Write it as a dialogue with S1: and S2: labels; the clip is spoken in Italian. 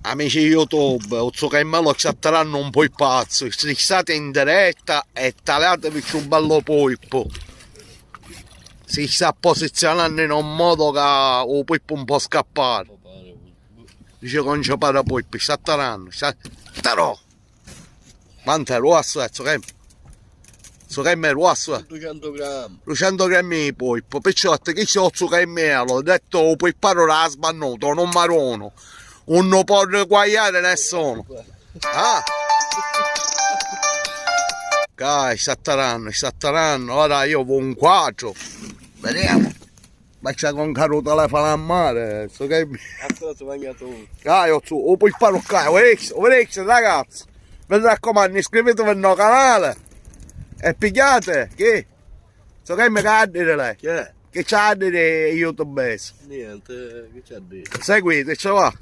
S1: Amici YouTube, Uzzo che me lo chatteranno un po' i pazzi, se state in diretta e tagliatevi più bello polpo. Si sta posizionando in un modo che il polpo non può scappare. Dice che non c'è para polpo, sta tarando, tarò. Quanto è rosso, che è rosso?
S2: 200 grammi.
S1: 200 grammi di polpo, perciò che c'è Uzzo che me l'ho detto il polparo l'ha sbannuto, non marono. Non può guagliare nessuno. Ah! Dai, sta tarando. Ora io ho un 4. Vediamo. Ma c'è con caro telefono a mare. So che...
S2: Ancora si mangia tutto.
S1: Dai, o puoi fare un caro. Orecchio, ragazzi. Mi raccomando, iscrivetevi al mio canale. E pigliate. Che? So che mi cadere lei.
S2: Che è?
S1: Che c'ha a dire YouTube?
S2: Niente, che c'è a dire?
S1: Seguite, ce va.